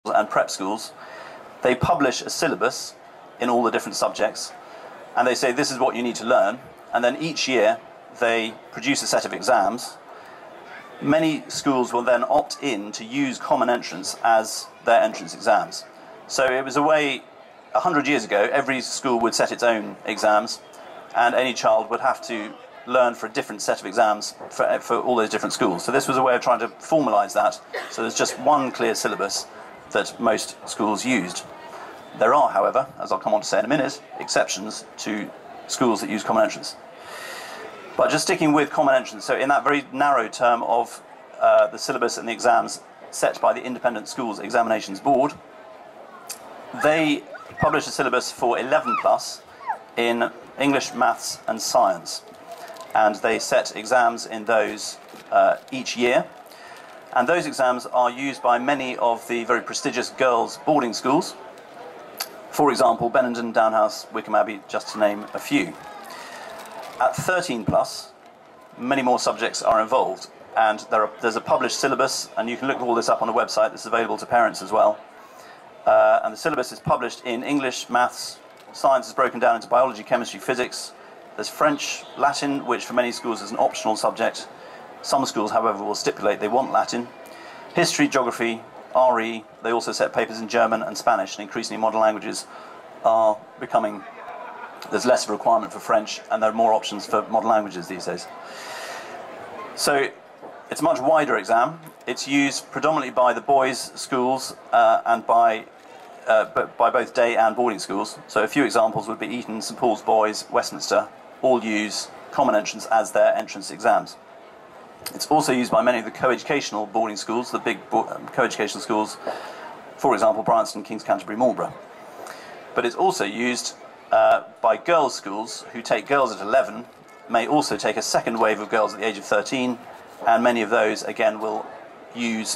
and prep schools, they publish a syllabus in all the different subjects, and they say this is what you need to learn, and then each year they produce a set of exams. Many schools will then opt in to use Common Entrance as their entrance exams. So it was a way, 100 years ago, every school would set its own exams, and any child would have to learn for a different set of exams for all those different schools. So this was a way of trying to formalise that, so there's just one clear syllabus that most schools used. There are, however, as I'll come on to say in a minute, exceptions to schools that use Common Entrance. But just sticking with Common Entrance, so in that very narrow term of the syllabus and the exams set by the Independent Schools Examinations Board, they publish a syllabus for 11 plus in English, Maths and Science. And they set exams in those each year. And those exams are used by many of the very prestigious girls' boarding schools. For example, Benenden, Downhouse, Wickham Abbey, just to name a few. At 13 plus, many more subjects are involved. And there's a published syllabus, and you can look all this up on the website. This is available to parents as well. And the syllabus is published in English, Maths, Science is broken down into biology, chemistry, physics. There's French, Latin, which for many schools is an optional subject. Some schools, however, will stipulate they want Latin. History, geography, RE. They also set papers in German and Spanish, and increasingly modern languages are becoming... There's less of a requirement for French, and there are more options for modern languages these days. So it's a much wider exam. It's used predominantly by the boys' schools and by both day and boarding schools. So a few examples would be Eton, St Paul's Boys, Westminster, all use Common Entrance as their entrance exams. It's also used by many of the co-educational boarding schools, the big co-educational schools, for example, Bryanston, King's Canterbury, Marlborough. But it's also used by girls' schools who take girls at 11, may also take a second wave of girls at the age of 13, and many of those, again, will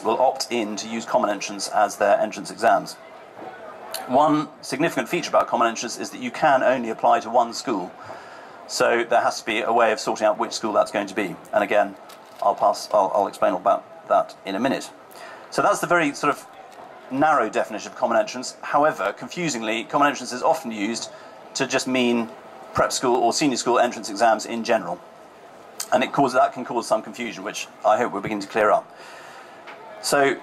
opt in to use Common Entrance as their entrance exams. One significant feature about Common Entrance is that you can only apply to one school. So there has to be a way of sorting out which school that's going to be. And again, I'll explain all about that in a minute. So that's the very sort of narrow definition of Common Entrance. However, confusingly, Common Entrance is often used to just mean prep school or senior school entrance exams in general. And that can cause some confusion, which I hope we're beginning to clear up. So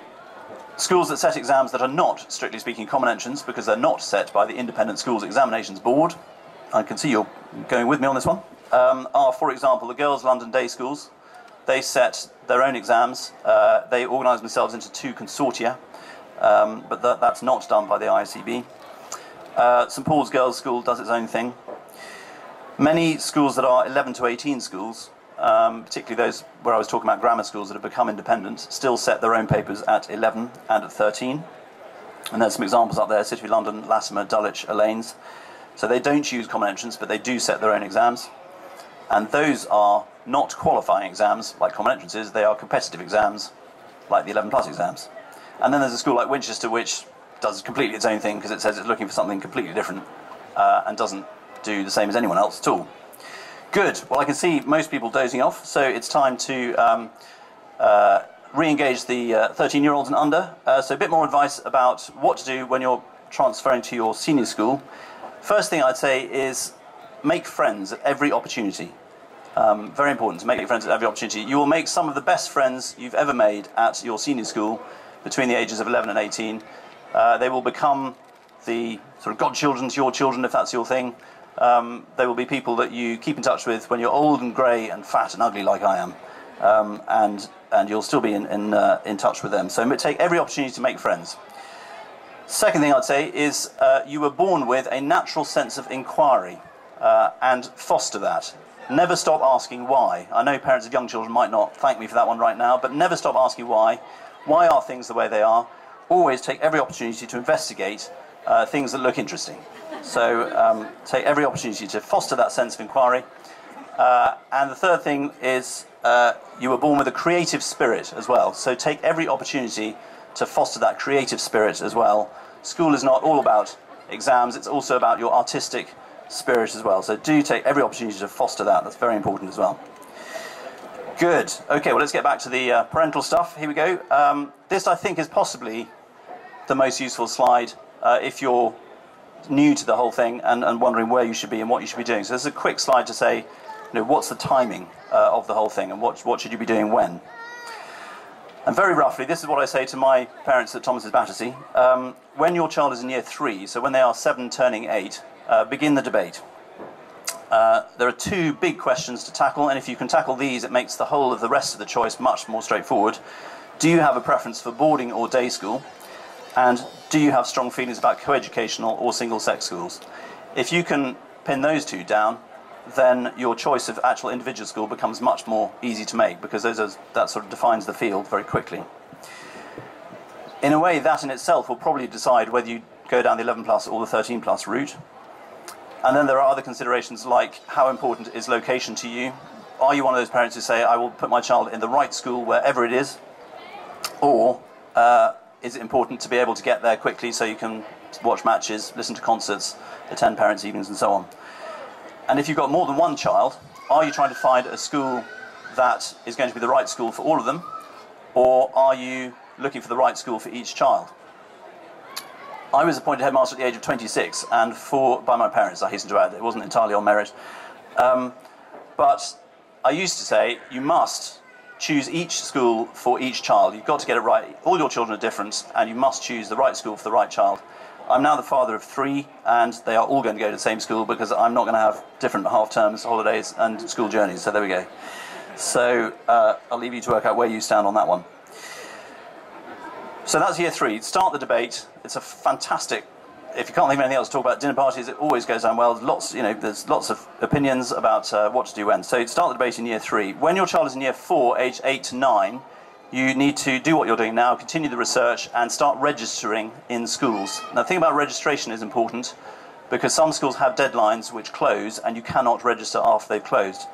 schools that set exams that are not, strictly speaking, Common Entrance, because they're not set by the Independent Schools Examinations Board, I can see you're going with me on this one, are, for example, the Girls' London Day Schools. They set their own exams. They organise themselves into two consortia, but that's not done by the ISCB. St Paul's Girls' School does its own thing. Many schools that are 11 to 18 schools, particularly those where I was talking about grammar schools that have become independent, still set their own papers at 11 and at 13. And there's some examples up there: City of London, Latimer, Dulwich, Allaines. So they don't use Common Entrance, but they do set their own exams. And those are not qualifying exams like Common Entrance is, they are competitive exams like the 11 plus exams. And then there's a school like Winchester which does completely its own thing because it says it's looking for something completely different and doesn't do the same as anyone else at all. Good. Well, I can see most people dozing off, so it's time to re-engage the 13-year-olds and under. So a bit more advice about what to do when you're transferring to your senior school. First thing I'd say is make friends at every opportunity. Very important to make friends at every opportunity. You will make some of the best friends you've ever made at your senior school between the ages of 11 and 18. They will become the sort of godchildren to your children, if that's your thing. They will be people that you keep in touch with when you're old and grey and fat and ugly like I am. And you'll still be in touch with them. So take every opportunity to make friends. Second thing I'd say is you were born with a natural sense of inquiry and foster that. Never stop asking why. I know parents of young children might not thank me for that one right now, but never stop asking why. Why are things the way they are? Always take every opportunity to investigate things that look interesting. So take every opportunity to foster that sense of inquiry. And the third thing is you were born with a creative spirit as well. So take every opportunity to foster that creative spirit as well. School is not all about exams, it's also about your artistic spirit as well. So do take every opportunity to foster that. That's very important as well. Good. Okay, well, let's get back to the parental stuff. Here we go. This, I think, is possibly the most useful slide if you're new to the whole thing and wondering where you should be and what you should be doing. So this is a quick slide to say, what's the timing of the whole thing and what should you be doing when. And very roughly, this is what I say to my parents at Thomas's Battersea. When your child is in year 3, so when they are 7 turning 8, begin the debate. There are 2 big questions to tackle, and if you can tackle these, it makes the whole of the rest of the choice much more straightforward. Do you have a preference for boarding or day school? And do you have strong feelings about coeducational or single-sex schools? If you can pin those 2 down, then your choice of actual individual school becomes much more easy to make, because that sort of defines the field very quickly. In a way, that in itself will probably decide whether you go down the 11 plus or the 13 plus route. And then there are other considerations like how important is location to you? Are you one of those parents who say, I will put my child in the right school wherever it is? Or is it important to be able to get there quickly so you can watch matches, listen to concerts, attend parents' evenings and so on? And if you've got more than one child, are you trying to find a school that is going to be the right school for all of them? Or are you looking for the right school for each child? I was appointed headmaster at the age of 26, and by my parents, I hasten to add. It wasn't entirely on merit. But I used to say, you must choose each school for each child. You've got to get it right. All your children are different, and you must choose the right school for the right child. I'm now the father of 3, and they are all going to go to the same school because I'm not going to have different half-terms, holidays, and school journeys. So there we go. So I'll leave you to work out where you stand on that one. So that's year 3. Start the debate. It's a fantastic. If you can't think of anything else to talk about, dinner parties, it always goes down well. There's lots of opinions about what to do when. So start the debate in year 3. When your child is in year 4, age 8 to 9, you need to do what you're doing now, continue the research, and start registering in schools. Now, the thing about registration is important, because some schools have deadlines which close, and you cannot register after they've closed.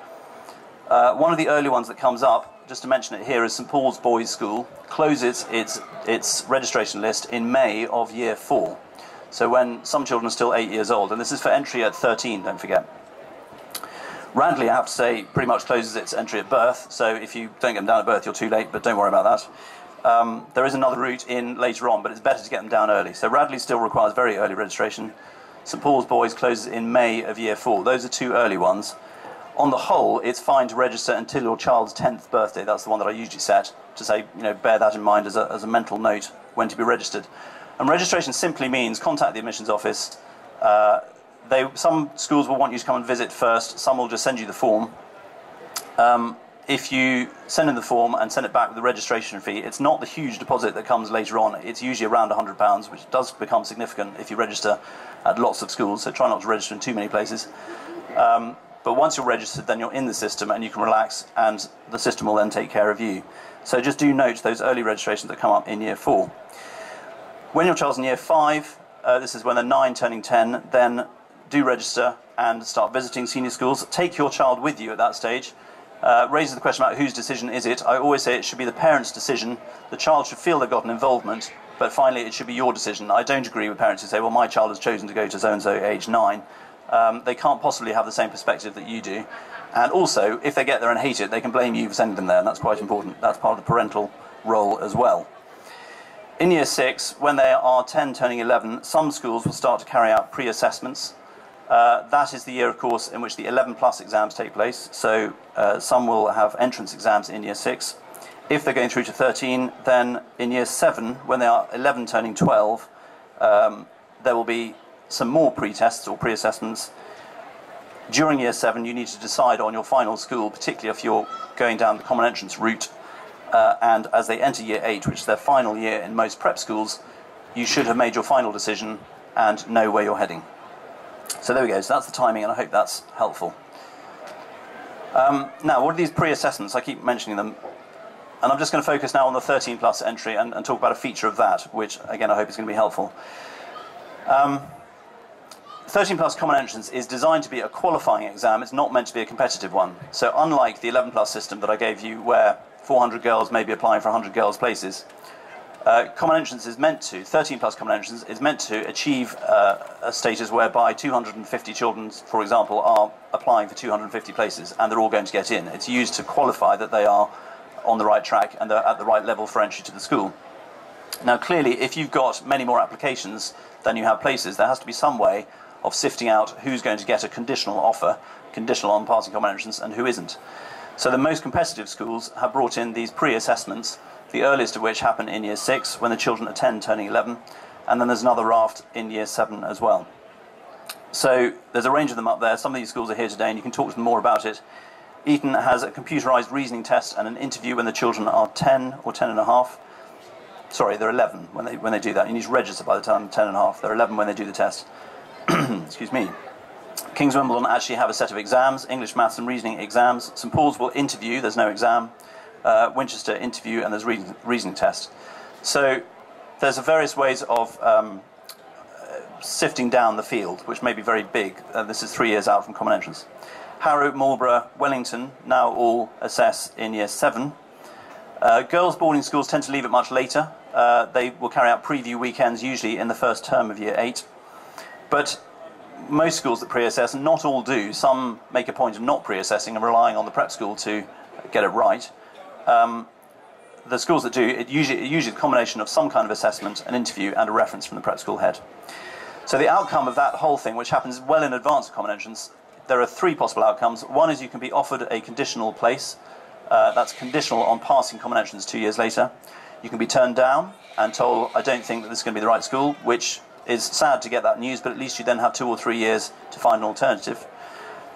One of the early ones that comes up, just to mention it here, is St Paul's Boys' School, closes its registration list in May of year 4. So when some children are still 8 years old, and this is for entry at 13, don't forget. Radley, I have to say, pretty much closes its entry at birth, so if you don't get them down at birth, you're too late, but don't worry about that. There is another route in later on, but it's better to get them down early. So Radley still requires very early registration. St Paul's Boys closes in May of year 4. Those are 2 early ones. On the whole, it's fine to register until your child's 10th birthday. That's the one that I usually set to say, bear that in mind as a mental note when to be registered. And registration simply means contact the admissions office. Some schools will want you to come and visit first. Some will just send you the form. If you send in the form and send it back with the registration fee, it's not the huge deposit that comes later on. It's usually around £100, which does become significant if you register at lots of schools, so try not to register in too many places. But once you're registered, then you're in the system and you can relax, and the system will then take care of you. So just do note those early registrations that come up in year 4. When your child's in year 5, this is when they're 9 turning 10, then do register and start visiting senior schools. Take your child with you at that stage. Raises the question about whose decision is it. I always say it should be the parent's decision. The child should feel they've got an involvement, but finally it should be your decision. I don't agree with parents who say, well, my child has chosen to go to so-and-so age 9. They can't possibly have the same perspective that you do. And also, if they get there and hate it, they can blame you for sending them there, and that's quite important. That's part of the parental role as well. In year 6, when they are 10 turning 11, some schools will start to carry out pre-assessments. That is the year, of course, in which the 11 plus exams take place. So some will have entrance exams in year 6. If they're going through to 13, then in year 7, when they are 11 turning 12, there will be some more pre-tests or pre-assessments. During year 7, you need to decide on your final school, particularly if you're going down the common entrance route. And as they enter year 8, which is their final year in most prep schools, you should have made your final decision and know where you're heading. So there we go. So that's the timing, and I hope that's helpful. Now, what are these pre-assessments? I keep mentioning them. And I'm just going to focus now on the 13 plus entry and talk about a feature of that, which, again, I hope is going to be helpful. 13 plus common entrance is designed to be a qualifying exam. It's not meant to be a competitive one. So unlike the 11 plus system that I gave you, where 400 girls may be applying for 100 girls' places, common entrance is meant to, 13 plus common entrance is meant to achieve a status whereby 250 children, for example, are applying for 250 places, and they're all going to get in. It's used to qualify that they are on the right track and they're at the right level for entry to the school. Now, clearly, if you've got many more applications than you have places, there has to be some way of sifting out who's going to get a conditional offer, conditional on passing common entrance, and who isn't. So the most competitive schools have brought in these pre-assessments, the earliest of which happen in year 6, when the children are 10, turning 11, and then there's another raft in year 7 as well. So there's a range of them up there. Some of these schools are here today, and you can talk to them more about it. Eton has a computerised reasoning test and an interview when the children are 10 or 10 and a half. Sorry, they're 11 when they do that. You need to register by the time 10 and a half. They're 11 when they do the test. Excuse me. King's Wimbledon actually have a set of exams, English, Maths and Reasoning exams. St Paul's will interview, there's no exam. Winchester interview, and there's reasoning test. So there's various ways of sifting down the field, which may be very big. This is 3 years out from common entrance. Harrow, Marlborough, Wellington now all assess in year 7. Girls' boarding schools tend to leave it much later. They will carry out preview weekends, usually in the first term of year 8. But most schools that pre-assess, and not all do, some make a point of not pre-assessing and relying on the prep school to get it right. The schools that do, it usually a combination of some kind of assessment, an interview, and a reference from the prep school head. So the outcome of that whole thing, which happens well in advance of common entrance, there are 3 possible outcomes. One is you can be offered a conditional place. That's conditional on passing common entrance 2 years later. You can be turned down and told, I don't think that this is going to be the right school, which is sad to get that news, but at least you then have 2 or 3 years to find an alternative.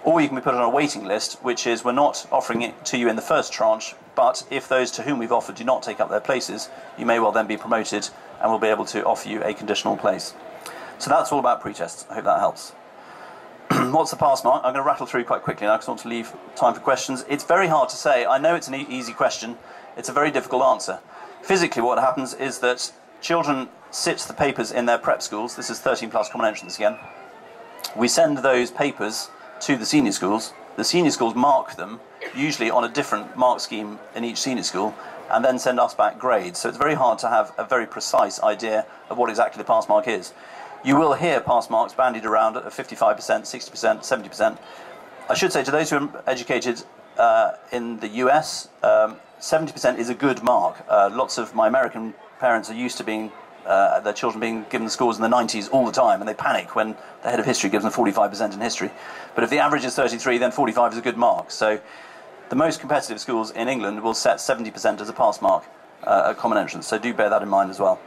Or you can be put on a waiting list, which is we're not offering it to you in the first tranche, but if those to whom we've offered do not take up their places, you may well then be promoted and we'll be able to offer you a conditional place. So that's all about pre-tests. I hope that helps. What's the pass mark? I'm going to rattle through quite quickly now because I want to leave time for questions. It's very hard to say. I know it's an easy question. It's a very difficult answer. Physically, what happens is that children sit the papers in their prep schools. This is 13 plus common entrance again. We send those papers to the senior schools. The senior schools mark them, usually on a different mark scheme in each senior school, and then send us back grades. So it's very hard to have a very precise idea of what exactly the pass mark is. You will hear pass marks bandied around at 55%, 60%, 70%. I should say to those who are educated in the US, 70% is a good mark. Lots of my American parents are used to being their children being given the scores in the 90s all the time, and they panic when the head of history gives them 45% in history. But if the average is 33, then 45 is a good mark. So the most competitive schools in England will set 70% as a pass mark at common entrance, so do bear that in mind as well.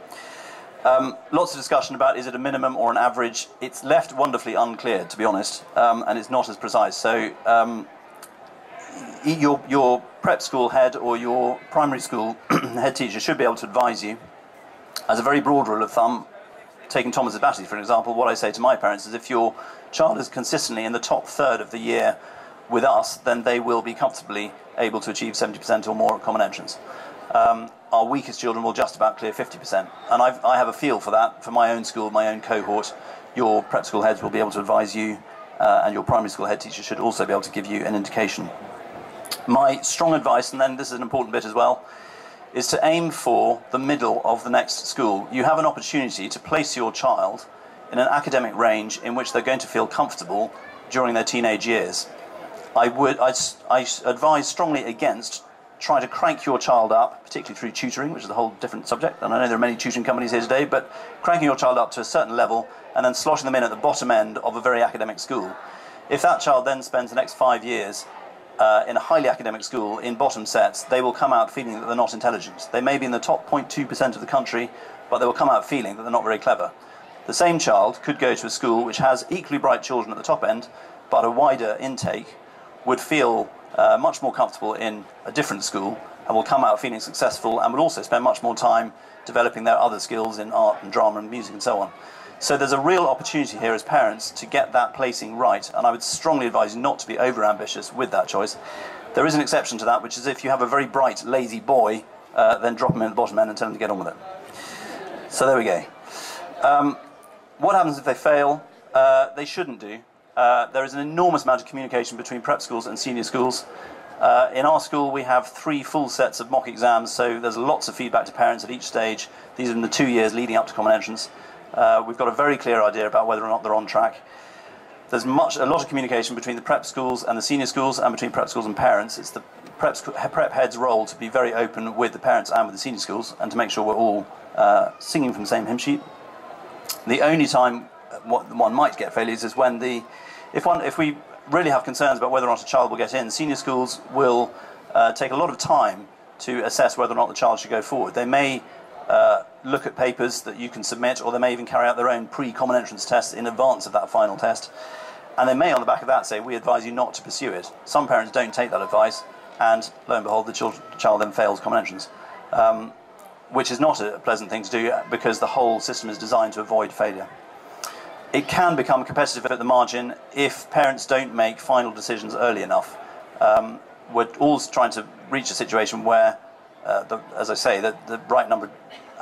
Lots of discussion about is it a minimum or an average. It's left wonderfully unclear, to be honest, and it's not as precise. So your prep school head or your primary school head teacher should be able to advise you. As a very broad rule of thumb, taking Thomas's Battersea for example, what I say to my parents is if your child is consistently in the top third of the year with us, then they will be comfortably able to achieve 70% or more at common entrance. Our weakest children will just about clear 50%. And I have a feel for that, for my own school, my own cohort. Your prep school heads will be able to advise you, and your primary school head teacher should also be able to give you an indication. My strong advice, and then this is an important bit as well, is to aim for the middle of the next school. You have an opportunity to place your child in an academic range in which they're going to feel comfortable during their teenage years. I advise strongly against trying to crank your child up, particularly through tutoring, which is a whole different subject, and I know there are many tutoring companies here today, but cranking your child up to a certain level and then slotting them in at the bottom end of a very academic school. If that child then spends the next 5 years in a highly academic school in bottom sets, they will come out feeling that they're not intelligent. They may be in the top 0.2% of the country, but they will come out feeling that they're not very clever. The same child could go to a school which has equally bright children at the top end, but a wider intake, would feel much more comfortable in a different school and will come out feeling successful and will also spend much more time developing their other skills in art and drama and music and so on. So there's a real opportunity here as parents to get that placing right, and I would strongly advise you not to be over-ambitious with that choice. There is an exception to that, which is if you have a very bright, lazy boy, then drop him in at the bottom end and tell him to get on with it. So there we go. What happens if they fail? They shouldn't do. There is an enormous amount of communication between prep schools and senior schools. In our school we have 3 full sets of mock exams, so there's lots of feedback to parents at each stage. These are in the 2 years leading up to common entrance. We've got a very clear idea about whether or not they're on track. There's a lot of communication between the prep schools and the senior schools and between prep schools and parents. It's the prep head's role to be very open with the parents and with the senior schools, and to make sure we're all singing from the same hymn sheet. The only time one might get failures is when if we really have concerns about whether or not a child will get in, senior schools will take a lot of time to assess whether or not the child should go forward. They may look at papers that you can submit, or they may even carry out their own pre-common entrance tests in advance of that final test. And they may, on the back of that, say, we advise you not to pursue it. Some parents don't take that advice, and lo and behold, the child then fails common entrance, which is not a pleasant thing to do, because the whole system is designed to avoid failure. It can become competitive at the margin if parents don't make final decisions early enough. We're always trying to reach a situation where, as I say, the right number of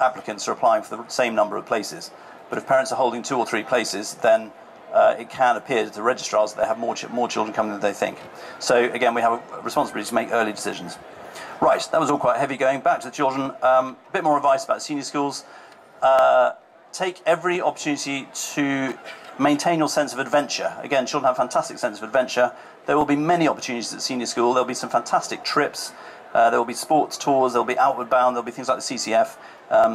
applicants are applying for the same number of places. But if parents are holding 2 or 3 places, then it can appear to the registrars that they have more children coming than they think. So again, we have a responsibility to make early decisions. Right, that was all quite heavy going. Back to the children. A bit more advice about senior schools. Take every opportunity to maintain your sense of adventure. Again, children have a fantastic sense of adventure. There will be many opportunities at senior school. There'll be some fantastic trips. There will be sports tours. There'll be outward bound. There'll be things like the CCF.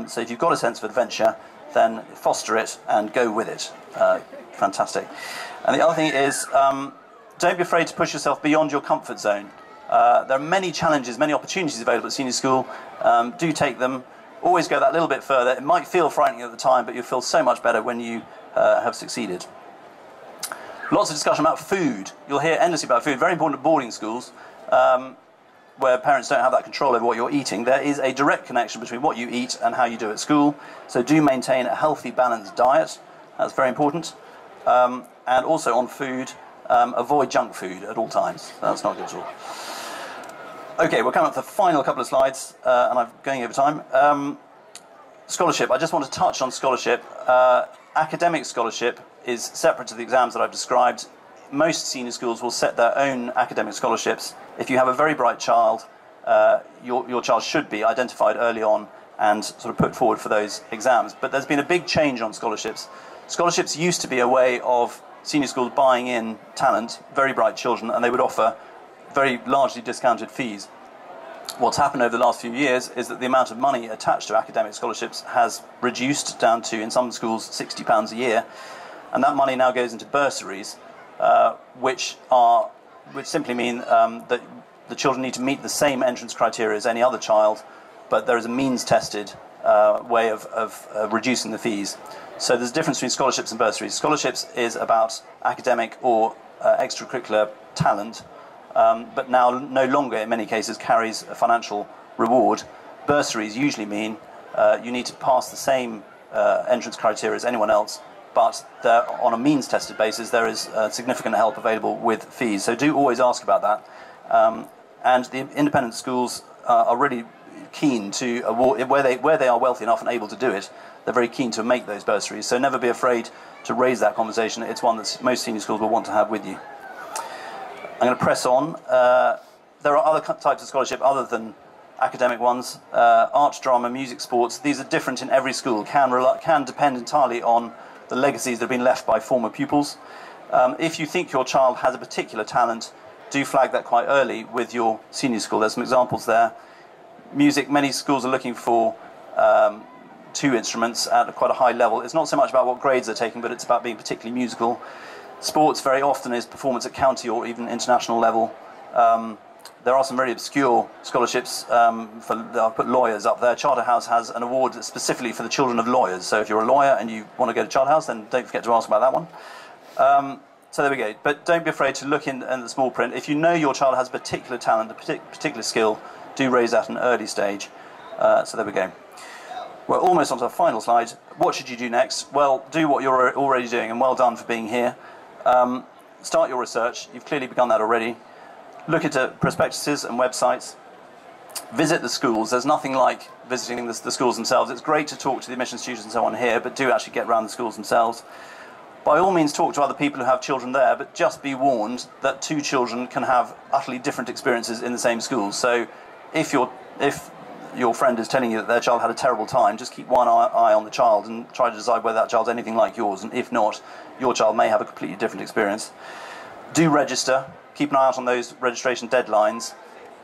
So if you've got a sense of adventure, then foster it and go with it. Fantastic. And the other thing is, don't be afraid to push yourself beyond your comfort zone. There are many challenges, many opportunities available at senior school. Do take them. Always go that little bit further. It might feel frightening at the time, but you'll feel so much better when you have succeeded. Lots of discussion about food. You'll hear endlessly about food. Very important at boarding schools, where parents don't have that control over what you're eating. There is a direct connection between what you eat and how you do at school. So do maintain a healthy, balanced diet. That's very important. And also on food, avoid junk food at all times. That's not good at all. Okay, we're coming up to the final couple of slides, and I'm going over time. Scholarship. I just want to touch on scholarship. Academic scholarship is separate to the exams that I've described. Most senior schools will set their own academic scholarships. If you have a very bright child, your child should be identified early on and sort of put forward for those exams. But there's been a big change on scholarships. Scholarships used to be a way of senior schools buying in talent, very bright children, and they would offer very largely discounted fees. What's happened over the last few years is that the amount of money attached to academic scholarships has reduced down to, in some schools, £60 a year, and that money now goes into bursaries, which simply mean that the children need to meet the same entrance criteria as any other child, but there is a means-tested way of reducing the fees. So there's a difference between scholarships and bursaries. Scholarships is about academic or extracurricular talent, but now no longer, in many cases, carries a financial reward. Bursaries usually mean you need to pass the same entrance criteria as anyone else, but on a means-tested basis, there is significant help available with fees. So do always ask about that. And the independent schools are really keen to award, where they are wealthy enough and able to do it, they're very keen to make those bursaries. So never be afraid to raise that conversation. It's one that most senior schools will want to have with you. I'm going to press on. There are other types of scholarship other than academic ones. Art, drama, music, sports. These are different in every school. Can depend entirely on the legacies that have been left by former pupils. If you think your child has a particular talent, do flag that quite early with your senior school. There's some examples there. Music, many schools are looking for 2 instruments at quite a high level. It's not so much about what grades they're taking, but it's about being particularly musical. Sports very often is performance at county or even international level. There are some really obscure scholarships. I'll put lawyers up there. Charterhouse has an award specifically for the children of lawyers. So if you're a lawyer and you want to go to Charterhouse, then don't forget to ask about that one. So there we go. But don't be afraid to look in the small print. If you know your child has a particular talent, a particular skill, do raise that at an early stage. So there we go. We're almost on to the final slide. What should you do next? Well, do what you're already doing, and well done for being here. Start your research. You've clearly begun that already. Look into prospectuses and websites. Visit the schools. There's nothing like visiting the schools themselves. It's great to talk to the admissions tutors and so on here, but do actually get around the schools themselves. By all means, talk to other people who have children there, but just be warned that 2 children can have utterly different experiences in the same school. So if your friend is telling you that their child had a terrible time, just keep one eye on the child and try to decide whether that child's anything like yours, and if not, your child may have a completely different experience. Do register. Keep an eye out on those registration deadlines.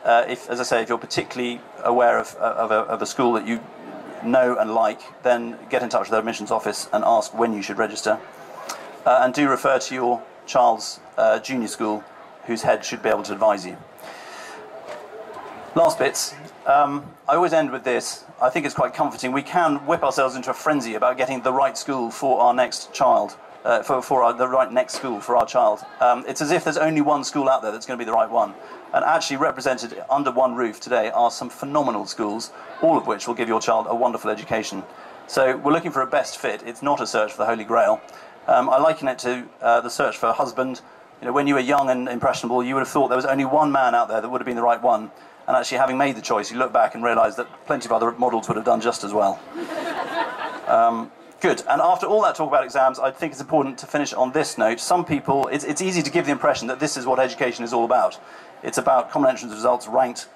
if, as I say, if you're particularly aware of a school that you know and like, then get in touch with the admissions office and ask when you should register. And do refer to your child's junior school, whose head should be able to advise you. Last bits. I always end with this. I think it's quite comforting. We can whip ourselves into a frenzy about getting the right school for our next child, the right next school for our child. It's as if there's only one school out there that's going to be the right one. And actually represented under one roof today are some phenomenal schools, all of which will give your child a wonderful education. So we're looking for a best fit. It's not a search for the Holy Grail. I liken it to the search for a husband. You know, when you were young and impressionable, you would have thought there was only one man out there that would have been the right one. And actually, having made the choice, you look back and realise that plenty of other models would have done just as well. Good. And after all that talk about exams, I think it's important to finish on this note. Some people, it's easy to give the impression that this is what education is all about. It's about common entrance results ranked.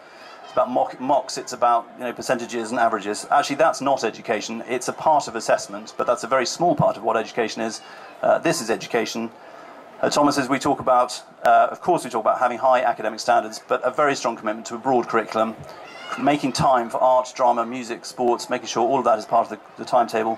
It's about mocks. It's about, you know, percentages and averages. Actually, that's not education. It's a part of assessment, but that's a very small part of what education is. This is education. Thomas, as we talk about, of course we talk about having high academic standards, but a very strong commitment to a broad curriculum, making time for art, drama, music, sports, making sure all of that is part of the timetable.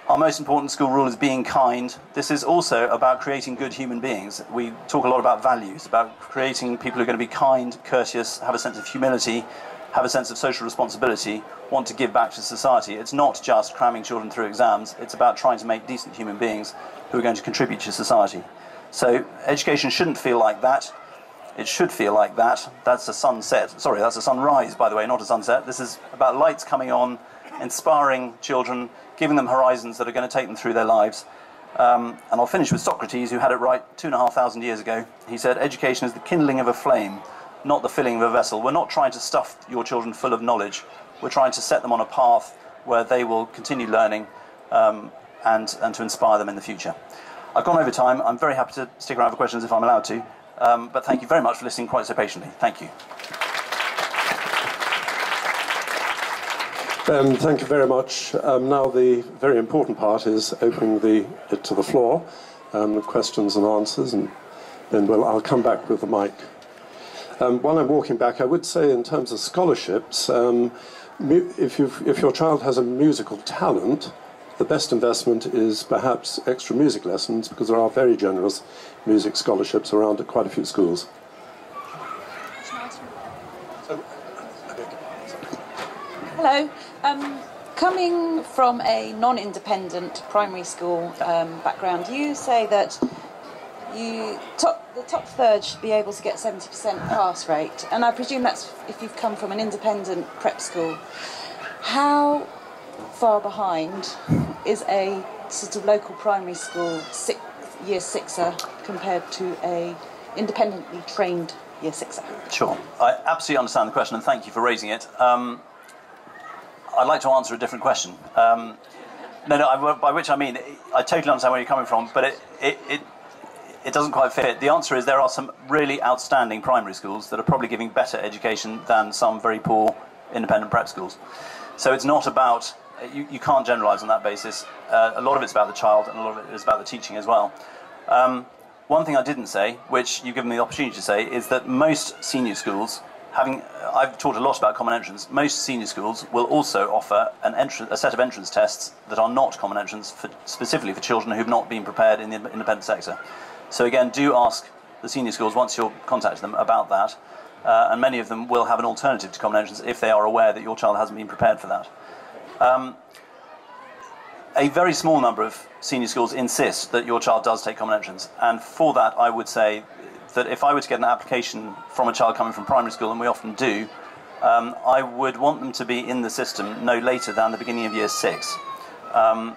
Our most important school rule is being kind. This is also about creating good human beings. We talk a lot about values, about creating people who are going to be kind, courteous, have a sense of humility, have a sense of social responsibility, want to give back to society. It's not just cramming children through exams. It's about trying to make decent human beings who are going to contribute to society. So education shouldn't feel like that. It should feel like that. That's a sunset. Sorry, that's a sunrise, by the way, not a sunset. This is about lights coming on, inspiring children, giving them horizons that are going to take them through their lives. And I'll finish with Socrates, who had it right 2,500 years ago. He said, education is the kindling of a flame, not the filling of a vessel. We're not trying to stuff your children full of knowledge. We're trying to set them on a path where they will continue learning and to inspire them in the future. I've gone over time. I'm very happy to stick around for questions if I'm allowed to. But thank you very much for listening quite so patiently. Thank you. Thank you very much. Now the very important part is opening it to the floor, questions and answers, and then I'll come back with the mic. While I'm walking back, I would say in terms of scholarships, if your child has a musical talent, the best investment is perhaps extra music lessons, because there are very generous music scholarships around at quite a few schools. Hello. Coming from a non-independent primary school background, you say that the top third should be able to get 70% pass rate, and I presume that's if you've come from an independent prep school. How far behind is a sort of local primary school year sixer compared to a independently trained year sixer? Sure. I absolutely understand the question, and thank you for raising it. I'd like to answer a different question. By which I mean, I totally understand where you're coming from, but it doesn't quite fit. The answer is there are some really outstanding primary schools that are probably giving better education than some very poor independent prep schools. So it's not about, you can't generalise on that basis. A lot of it's about the child, and a lot of it is about the teaching as well. One thing I didn't say, which you've given me the opportunity to say, is that most senior schools, I've talked a lot about common entrance, most senior schools will also offer a set of entrance tests that are not common entrance, specifically for children who've not been prepared in the independent sector. So again, do ask the senior schools once you're contacting them about that, and many of them will have an alternative to common entrance if they are aware that your child hasn't been prepared for that. A very small number of senior schools insist that your child does take common entrance, and for that I would say that if I were to get an application from a child coming from primary school, and we often do, I would want them to be in the system no later than the beginning of year 6. The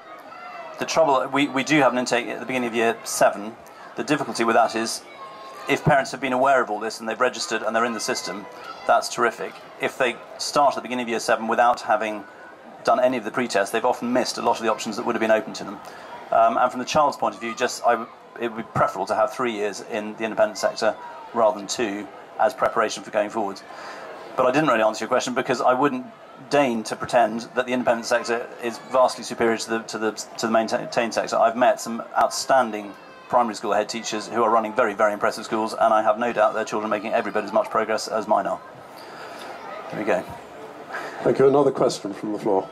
trouble, we do have an intake at the beginning of year 7. The difficulty with that is, if parents have been aware of all this and they've registered and they're in the system, that's terrific. If they start at the beginning of year 7 without having done any of the pre-tests, they've often missed a lot of the options that would have been open to them. And from the child's point of view, it would be preferable to have 3 years in the independent sector rather than 2 as preparation for going forward. But I didn't really answer your question because I wouldn't deign to pretend that the independent sector is vastly superior to the maintained sector. I've met some outstanding primary school head teachers who are running very, very impressive schools, and I have no doubt their children are making every bit as much progress as mine are. There we go. Thank you. Another question from the floor.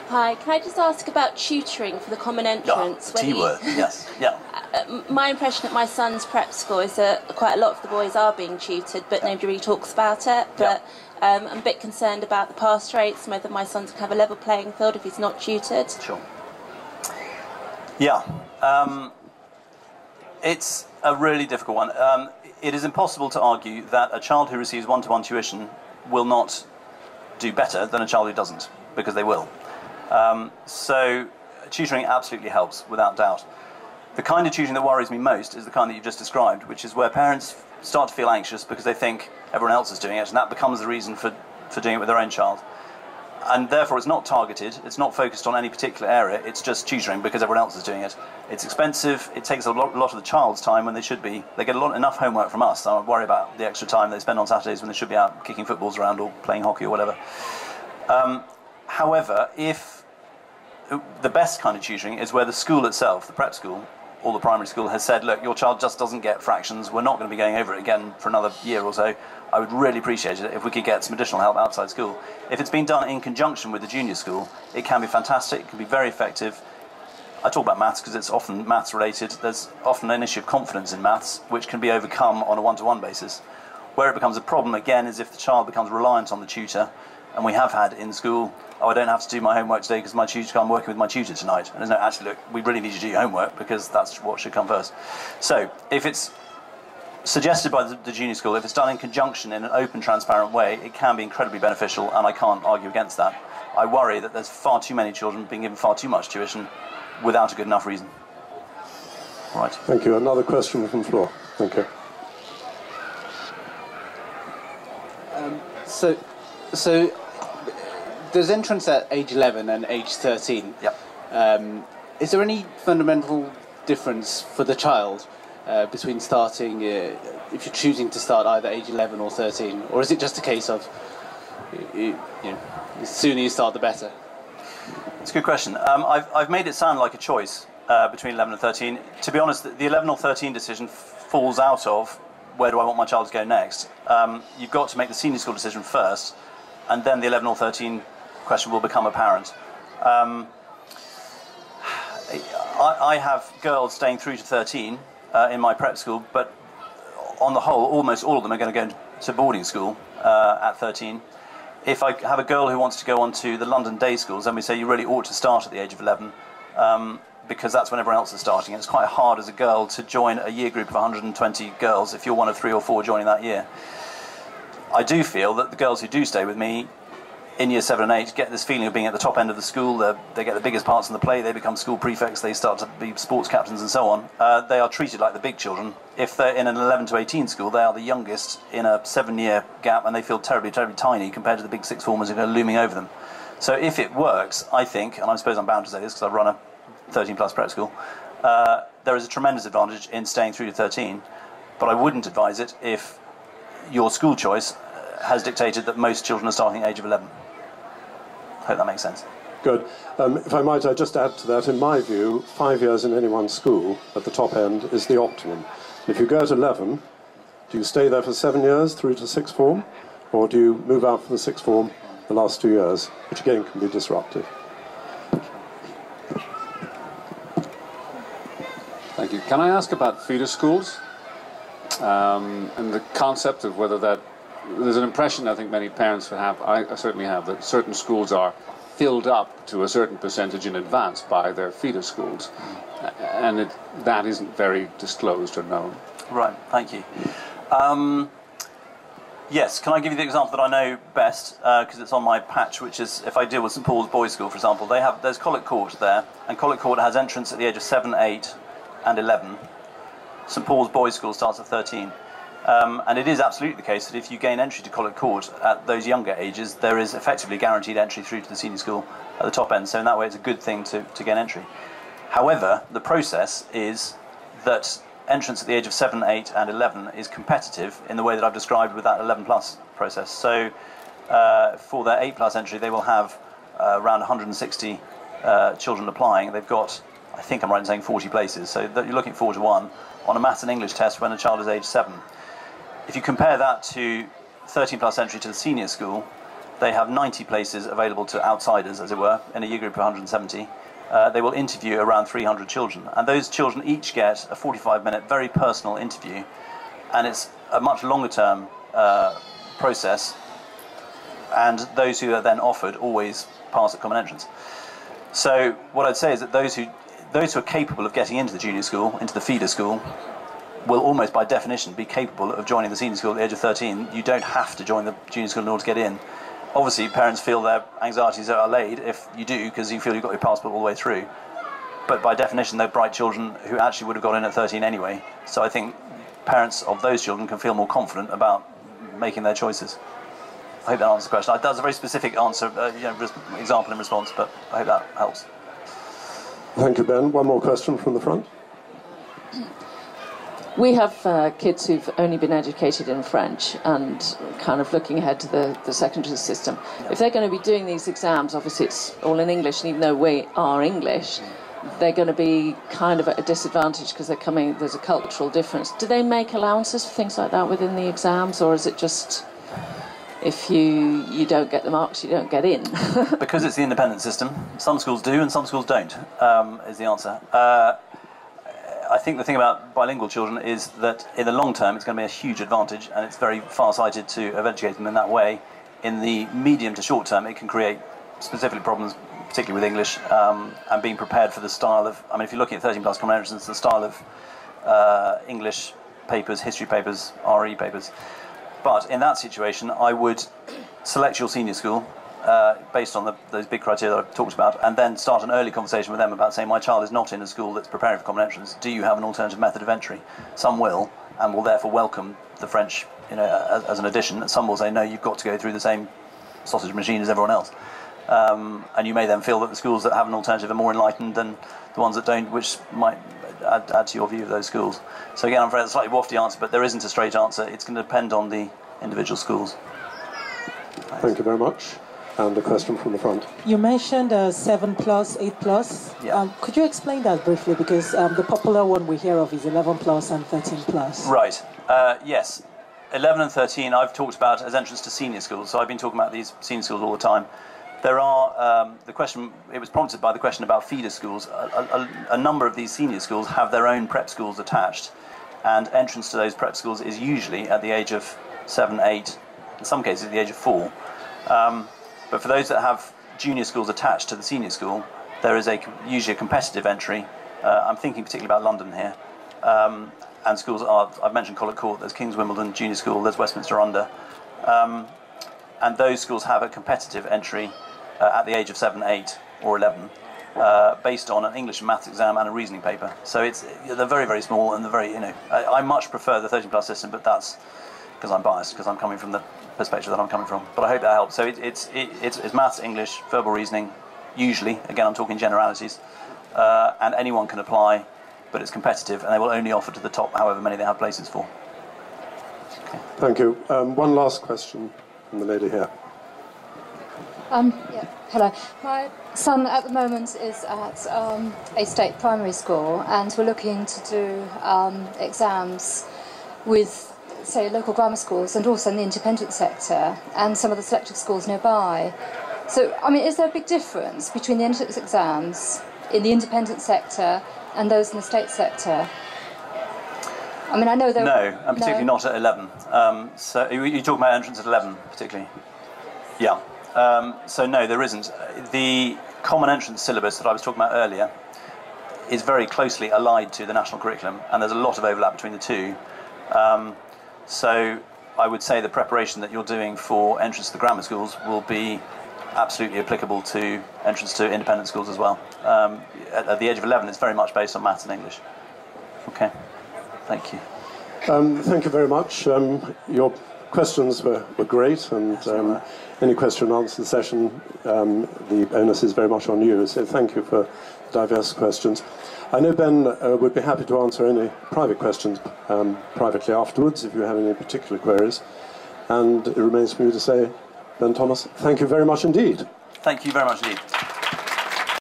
Hi, can I just ask about tutoring for the common entrance? The T word, yes. Yeah. My impression at my son's prep school is that quite a lot of the boys are being tutored, but nobody really talks about it. But I'm a bit concerned about the pass rates and whether my son's can have a level playing field if he's not tutored. Sure. Yeah. It's a really difficult one. It is impossible to argue that a child who receives one-to-one tuition will not do better than a child who doesn't, because they will. So tutoring absolutely helps, without doubt. The kind of tutoring that worries me most is the kind that you've just described, which is where parents start to feel anxious because they think everyone else is doing it, and that becomes the reason for doing it with their own child. And therefore it's not targeted, it's not focused on any particular area, it's just tutoring because everyone else is doing it. It's expensive, it takes a lot of the child's time when they should be. They get enough homework from us, so I don't worry about the extra time they spend on Saturdays when they should be out kicking footballs around or playing hockey or whatever. However, if the best kind of tutoring is where the school itself, the prep school, or the primary school has said, look, your child just doesn't get fractions, we're not going to be going over it again for another year or so, I would really appreciate it if we could get some additional help outside school. If it's been done in conjunction with the junior school, it can be fantastic, it can be very effective. I talk about maths because it's often maths related. There's often an issue of confidence in maths, which can be overcome on a one-to-one basis. Where it becomes a problem, again, is if the child becomes reliant on the tutor, and we have had in school, I don't have to do my homework today because I'm working with my tutor tonight. And there's no, actually, look, we really need you to do your homework because that's what should come first. So if it's suggested by the junior school, if it's done in conjunction in an open, transparent way, it can be incredibly beneficial, and I can't argue against that. I worry that there's far too many children being given far too much tuition without a good enough reason. All right. Thank you. Another question from the floor. Thank you. So there's entrance at age 11 and age 13. Yep. Is there any fundamental difference for the child between starting, if you're choosing to start either age 11 or 13, or is it just a case of, the sooner you start, the better? It's a good question. I've made it sound like a choice between 11 and 13. To be honest, the 11 or 13 decision falls out of where do I want my child to go next. You've got to make the senior school decision first, and then the 11 or 13 question will become apparent. I have girls staying through to 13 in my prep school, but on the whole, almost all of them are going to go to boarding school at 13. If I have a girl who wants to go on to the London day schools, then we say you really ought to start at the age of 11, because that's when everyone else is starting. And it's quite hard as a girl to join a year group of 120 girls if you're one of 3 or 4 joining that year. I do feel that the girls who do stay with me in year 7 and 8 get this feeling of being at the top end of the school. They get the biggest parts in the play, they become school prefects, they start to be sports captains and so on. They are treated like the big children. If they're in an 11 to 18 school, they are the youngest in a 7-year gap, and they feel terribly, terribly tiny compared to the big sixth formers who are looming over them. So if it works, I think, and I suppose I'm bound to say this because I run a 13 plus prep school, there is a tremendous advantage in staying through to 13, but I wouldn't advise it if your school choice has dictated that most children are starting at the age of 11. I hope that makes sense. Good. If I might, I just add to that, in my view, 5 years in any one school at the top end is the optimum. If you go at 11, do you stay there for 7 years through to sixth form, or do you move out from the sixth form the last 2 years, which again can be disruptive? Thank you. Can I ask about feeder schools and the concept of whether that... There's an impression I think many parents have, I certainly have, that certain schools are filled up to a certain percentage in advance by their feeder schools, and that isn't very disclosed or known. Right, thank you. Yes, can I give you the example that I know best, because it's on my patch, which is if I deal with St Paul's Boys' School, for example, there's Colwick Court there, and Colwick Court has entrance at the age of 7, 8 and 11. St Paul's Boys' School starts at 13. And it is absolutely the case that if you gain entry to Colwick Court at those younger ages, there is effectively guaranteed entry through to the senior school at the top end. So in that way, it's a good thing to gain entry. However, the process is that entrance at the age of 7, 8 and 11 is competitive in the way that I've described with that 11 plus process. So for their 8 plus entry, they will have around 160 children applying. They've got, I think I'm right in saying, 40 places. So that you're looking at 4 to 1 on a maths and English test when a child is age 7. If you compare that to 13 plus entry to the senior school, they have 90 places available to outsiders, as it were, in a year group of 170. They will interview around 300 children, and those children each get a 45-minute, very personal interview, and it's a much longer-term process, and those who are then offered always pass at common entrance. So what I'd say is that those who are capable of getting into the junior school, into the feeder school, will almost by definition be capable of joining the senior school at the age of 13. You don't have to join the junior school in order to get in. Obviously, parents feel their anxieties are allayed if you do, because you feel you've got your passport all the way through. But by definition, they're bright children who actually would have got in at 13 anyway. So I think parents of those children can feel more confident about making their choices. I hope that answers the question. That's a very specific answer, example in response, but I hope that helps. Thank you, Ben. One more question from the front. We have kids who've only been educated in French and kind of looking ahead to the secondary system. If they're going to be doing these exams, obviously it's all in English, and even though we are English, they're going to be kind of at a disadvantage because there's a cultural difference. Do they make allowances for things like that within the exams, or is it just if you don't get the marks, you don't get in? Because it's the independent system, some schools do and some schools don't, is the answer. I think the thing about bilingual children is that in the long term it's going to be a huge advantage, and it's very far-sighted to have educated them in that way. In the medium to short term, it can create specific problems, particularly with English, and being prepared for the style of, I mean, if you're looking at 13 plus common entrance, the style of English papers, history papers, RE papers. But in that situation, I would select your senior school based on those big criteria that I've talked about, and then start an early conversation with them about saying, my child is not in a school that's preparing for common entrance. Do you have an alternative method of entry? Some will, and will therefore welcome the French, as an addition. Some will say, no, you've got to go through the same sausage machine as everyone else. And you may then feel that the schools that have an alternative are more enlightened than the ones that don't, which might add to your view of those schools. So again, I'm afraid that's a slightly wafty answer, but there isn't a straight answer. It's going to depend on the individual schools. Thank you very much. And a question from the front. You mentioned 7 plus, 8 plus. Yeah. Could you explain that briefly? Because the popular one we hear of is 11 plus and 13 plus. Right. Yes. 11 and 13 I've talked about as entrance to senior schools. So I've been talking about these senior schools all the time. There are, the question, it was prompted by the question about feeder schools. A number of these senior schools have their own prep schools attached, and entrance to those prep schools is usually at the age of 7, 8, in some cases at the age of 4. But for those that have junior schools attached to the senior school, there is usually a competitive entry. I'm thinking particularly about London here. And schools are, I've mentioned Collet Court, there's King's Wimbledon Junior School, there's Westminster Under. And those schools have a competitive entry at the age of 7, 8 or 11, based on an English and maths exam and a reasoning paper. So they're very, very small, and they're very, I much prefer the 13 plus system, but that's because I'm biased, because I'm coming from the perspective that I'm coming from. But I hope that helps. So it's maths, English, verbal reasoning, usually, again I'm talking generalities, and anyone can apply, but it's competitive, and they will only offer to the top however many they have places for. Okay. Thank you. One last question from the lady here. Hello. My son at the moment is at a state primary school, and we're looking to do exams with, say, local grammar schools and also in the independent sector and some of the selective schools nearby. So, I mean, is there a big difference between the entrance exams in the independent sector and those in the state sector? I mean, I know there... No, and particularly not at 11. So you're talking about entrance at 11, particularly? Yeah. So no, there isn't. The common entrance syllabus that I was talking about earlier is very closely allied to the national curriculum, and there's a lot of overlap between the two. So I would say the preparation that you're doing for entrance to the grammar schools will be absolutely applicable to entrance to independent schools as well. At the age of 11, it's very much based on maths and English. Okay, thank you. Thank you very much. Your questions were great, and any question and answer session, the onus is very much on you. So thank you for diverse questions. I know Ben would be happy to answer any private questions privately afterwards if you have any particular queries. And it remains for me to say, Ben Thomas, thank you very much indeed. Thank you very much indeed.